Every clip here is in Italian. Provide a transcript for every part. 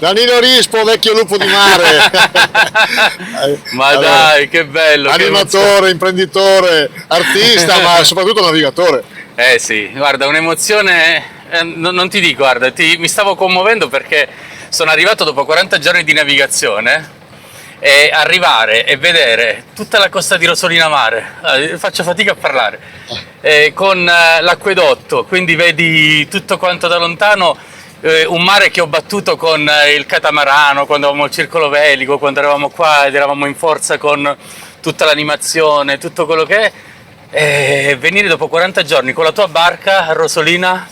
Danilo Rispo, vecchio lupo di mare. Ma Allora, dai, che bello! animatore, imprenditore, artista, ma soprattutto navigatore. Eh sì, guarda, un'emozione, non ti dico, guarda, mi stavo commuovendo perché sono arrivato dopo 40 giorni di navigazione e arrivare e vedere tutta la costa di Rosolina Mare, faccio fatica a parlare, con l'acquedotto, quindi vedi tutto quanto da lontano, un mare che ho battuto con il catamarano, quando avevamo il circolo velico, quando eravamo qua ed eravamo in forza con tutta l'animazione, tutto quello che è. E venire dopo 40 giorni con la tua barca a Rosolina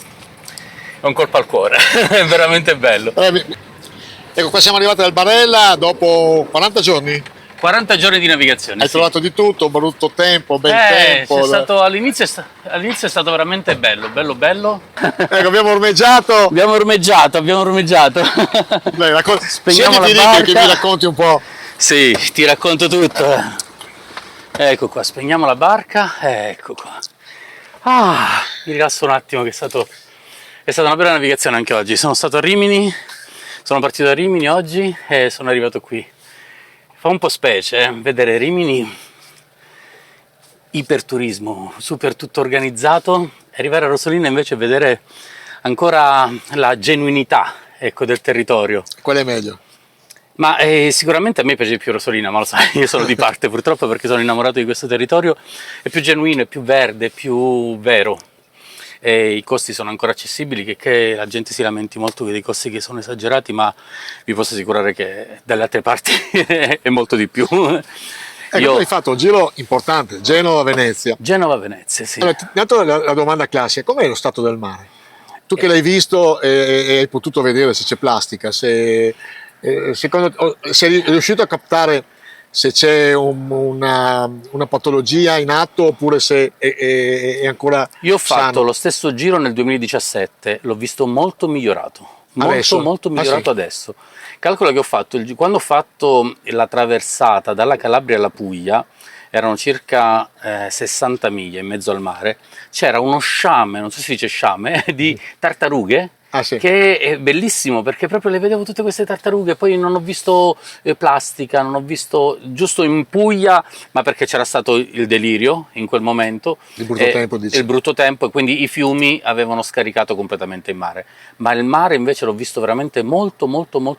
è un colpo al cuore, è veramente bello. Ecco, qua siamo arrivati al Barella dopo 40 giorni. 40 giorni di navigazione. Hai trovato di tutto, brutto tempo, bel tempo. All'inizio è stato veramente bello. Ecco, abbiamo ormeggiato. Abbiamo ormeggiato. Dai, Spegniamo la siediti lì barca. che mi racconti un po'. Sì, ti racconto tutto. Ecco qua, spegniamo la barca, ecco qua. Mi rilasso un attimo che è stata una bella navigazione anche oggi. Sono stato a Rimini, sono partito da Rimini oggi e sono arrivato qui. Fa un po' specie vedere Rimini, iperturismo, super tutto organizzato, e arrivare a Rosolina invece e vedere ancora la genuinità, ecco, del territorio. Quello è meglio. Ma sicuramente a me piace più Rosolina, ma lo sai, io sono di parte purtroppo perché sono innamorato di questo territorio, è più genuino, è più verde, è più vero. E i costi sono ancora accessibili, che la gente si lamenti molto dei costi che sono esagerati, ma vi posso assicurare che dalle altre parti è molto di più. Ecco, tu hai fatto un giro importante, Genova-Venezia. Genova-Venezia, sì. Allora, intanto la domanda classica, com'è lo stato del mare? Tu che l'hai visto e hai potuto vedere se c'è plastica, sei riuscito a captare se c'è una patologia in atto oppure se è ancora Io ho fatto sano? lo stesso giro nel 2017, l'ho visto molto migliorato, molto migliorato sì. adesso. Calcola che quando ho fatto la traversata dalla Calabria alla Puglia, erano circa 60 miglia in mezzo al mare, c'era uno sciame, non so se si dice sciame, di tartarughe, Sì. che è bellissimo perché proprio le vedevo tutte queste tartarughe, poi non ho visto plastica, non ho visto, giusto in Puglia, ma perché c'era stato il delirio in quel momento, Il brutto tempo, dici. il brutto tempo, e quindi i fiumi avevano scaricato completamente il mare, ma il mare invece l'ho visto veramente molto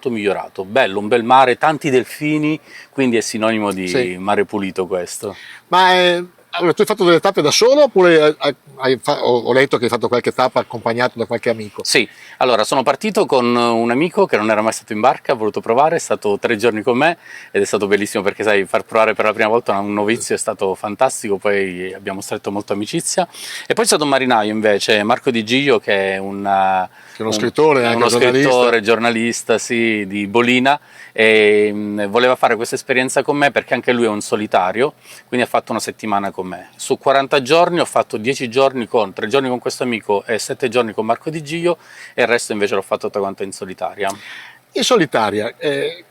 migliorato, bello, un bel mare, tanti delfini, quindi è sinonimo di mare pulito questo. Ma allora, tu hai fatto delle tappe da solo oppure ho letto che hai fatto qualche tappa accompagnato da qualche amico? Sì, allora sono partito con un amico che non era mai stato in barca, ha voluto provare, è stato 3 giorni con me ed è stato bellissimo perché sai, far provare per la prima volta un novizio è stato fantastico, poi abbiamo stretto molto amicizia. E poi c'è stato un marinaio invece, Marco Di Giglio, che è uno scrittore, anche giornalista, sì, di Bolina, e voleva fare questa esperienza con me perché anche lui è un solitario, quindi ha fatto una settimana con me. Su 40 giorni ho fatto 10 giorni 3 giorni con questo amico e 7 giorni con Marco Di Giglio, e il resto invece l'ho fatto tutta quanta in solitaria. In solitaria,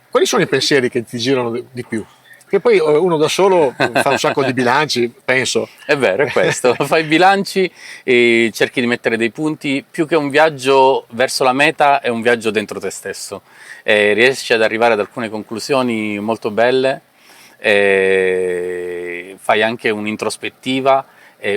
quali sono i pensieri che ti girano di più? Che poi uno da solo fa un sacco di bilanci, penso. È vero, è questo, fai i bilanci e cerchi di mettere dei punti, più che un viaggio verso la meta è un viaggio dentro te stesso, e riesci ad arrivare ad alcune conclusioni molto belle, e fai anche un'introspettiva,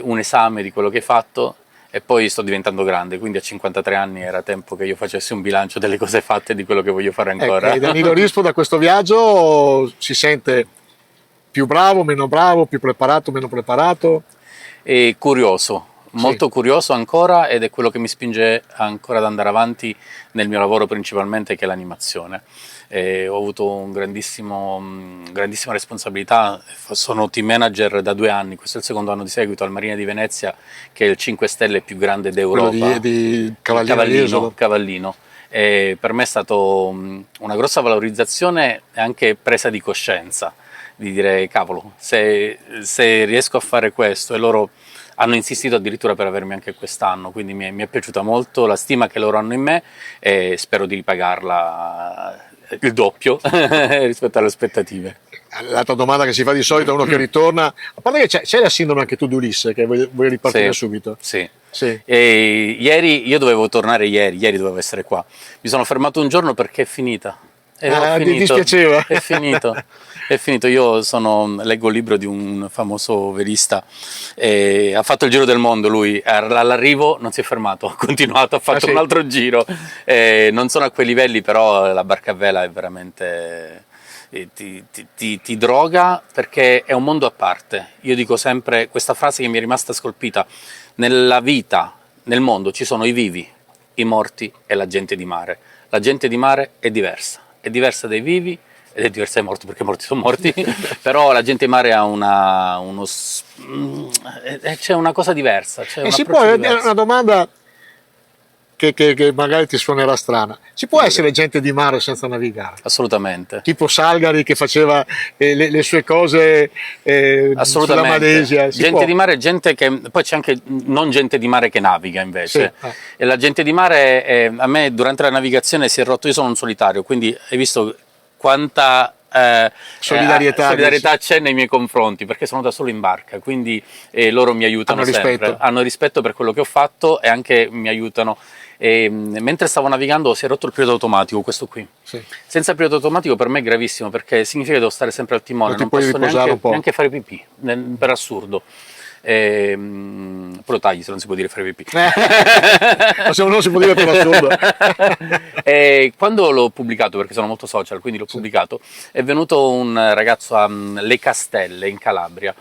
un esame di quello che hai fatto, e poi sto diventando grande, quindi a 53 anni era tempo che io facessi un bilancio delle cose fatte e di quello che voglio fare ancora. Ecco, Danilo Rispo da questo viaggio si sente più bravo, meno bravo, più preparato, meno preparato? E curioso, molto curioso ancora, ed è quello che mi spinge ancora ad andare avanti nel mio lavoro principalmente, che è l'animazione. Ho avuto grandissima responsabilità, sono team manager da 2 anni, questo è il 2º anno di seguito al Marina di Venezia, che è il 5 stelle più grande d'Europa. Quello di Cavallino. E per me è stato una grossa valorizzazione e anche presa di coscienza, di dire cavolo, se riesco a fare questo, e loro hanno insistito addirittura per avermi anche quest'anno, quindi mi è piaciuta molto la stima che loro hanno in me, e spero di ripagarla il doppio rispetto alle aspettative. L'altra domanda che si fa di solito a uno che ritorna, a parte che c'è la sindrome anche tu di Ulisse, che vuoi ripartire subito. Sì. Sì. E ieri, io dovevo tornare ieri dovevo essere qua. Mi sono fermato un giorno perché è finita. E ho Ti finito. dispiaceva? È finito. È finito. Io leggo il libro di un famoso velista, e ha fatto il giro del mondo lui. All'arrivo non si è fermato, ha continuato, ha fatto sì? un altro giro. Non sono a quei livelli, però la barca a vela è veramente... Ti droga, perché è un mondo a parte. Io dico sempre questa frase che mi è rimasta scolpita: nella vita, nel mondo ci sono i vivi, i morti e la gente di mare. La gente di mare è diversa dai vivi ed è diversa dai morti, perché i morti sono morti, però la gente di mare ha c'è una cosa diversa, c'è un si può, approccio è diverso. una domanda che magari ti suonerà strana. Si può essere gente di mare senza navigare? Assolutamente. Tipo Salgari che faceva le sue cose sulla Malesia. Gente di mare è gente che... Poi c'è anche non gente di mare che naviga invece. Sì. E la gente di mare, a me durante la navigazione si è rotto, io sono un solitario, quindi hai visto quanta... solidarietà c'è nei miei confronti, perché sono da solo in barca, quindi loro mi aiutano sempre, hanno rispetto per quello che ho fatto e anche mi aiutano. E, mentre stavo navigando si è rotto il pilota automatico, questo qui. Sì. Senza pilota automatico per me è gravissimo, perché significa che devo stare sempre al timone, non posso neanche fare pipì, per assurdo. Però tagli se non si può dire fare pipì. Se non si può dire per assurdo. E quando l'ho pubblicato, perché sono molto social, quindi l'ho pubblicato, è venuto un ragazzo a Le Castelle in Calabria.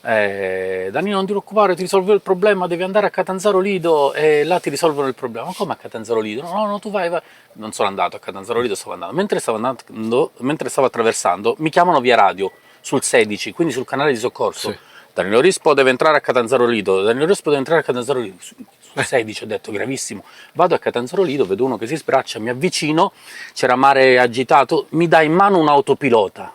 Danilo, non ti preoccupare, ti risolvo il problema, devi andare a Catanzaro Lido e là ti risolvono il problema. Ma come a Catanzaro Lido? No, tu vai. Non sono andato a Catanzaro Lido, stavo andando. Mentre stavo attraversando, mi chiamano via radio sul 16, quindi sul canale di soccorso. Sì. Danilo Rispo deve entrare a Catanzaro Lido. Danilo Rispo deve entrare a Catanzaro Lido. Sul 16 ho detto, gravissimo. Vado a Catanzaro Lido, vedo uno che si sbraccia, mi avvicino, c'era mare agitato, mi dà in mano un autopilota.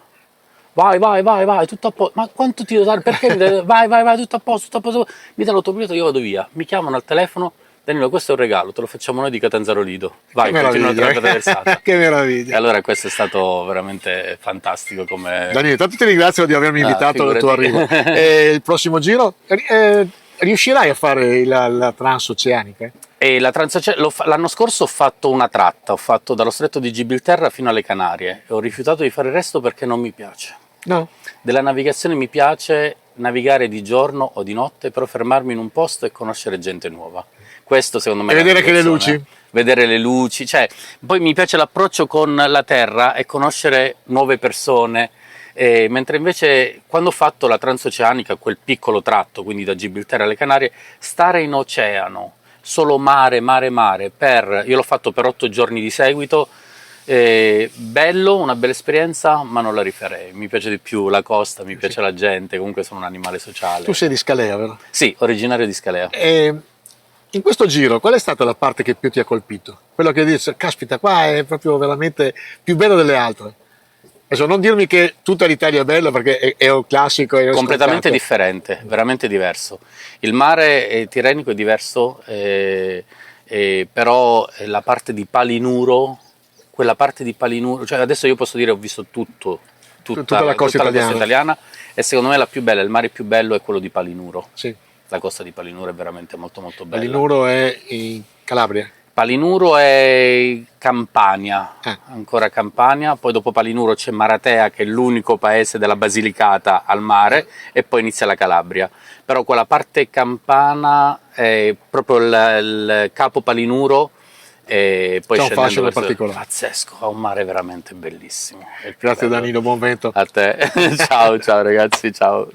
Vai, tutto a posto. Ma quanto ti devo dare? Perché? Vai, tutto a posto. Mi dà l'autopilota, io vado via. Mi chiamano al telefono: Danilo, questo è un regalo, te lo facciamo noi di Catanzaro Lido. Vai, continua la tua traversata. Che meraviglia. E allora questo è stato veramente fantastico come... Danilo, tanto ti ringrazio di avermi invitato al tuo arrivo. Il prossimo giro, riuscirai a fare la transoceanica? E l'anno scorso ho fatto una tratta, ho fatto dallo stretto di Gibilterra fino alle Canarie e ho rifiutato di fare il resto perché non mi piace. No? Della navigazione mi piace navigare di giorno o di notte, però fermarmi in un posto e conoscere gente nuova. Questo secondo me E vedere che le luci? Vedere le luci, cioè, poi mi piace l'approccio con la terra e conoscere nuove persone, mentre invece quando ho fatto la transoceanica, quel piccolo tratto, quindi da Gibilterra alle Canarie, stare in oceano, solo mare, io l'ho fatto per 8 giorni di seguito, bello, una bella esperienza, ma non la rifarei. Mi piace di più la costa, mi piace la gente, comunque sono un animale sociale. Tu sei di Scalea, vero? Sì, originario di Scalea. In questo giro, qual è stata la parte che più ti ha colpito? Quello che dici, caspita, qua è proprio veramente più bello delle altre. Adesso non dirmi che tutta l'Italia è bella, perché è un classico. È completamente differente, veramente diverso. Il mare tirrenico è diverso, però la parte di Palinuro, cioè adesso io posso dire ho visto tutta la costa italiana, e secondo me la più bella, il mare più bello è quello di Palinuro. Sì. La costa di Palinuro è veramente molto molto bella. Palinuro è in Calabria? Palinuro è Campania, ancora Campania, poi dopo Palinuro c'è Maratea, che è l'unico paese della Basilicata al mare, e poi inizia la Calabria. Però quella parte campana è proprio il capo Palinuro, e poi c'è un fascino verso... particolare. Pazzesco, ha un mare veramente bellissimo. Grazie Danilo, buon vento. A te, ciao ragazzi, ciao.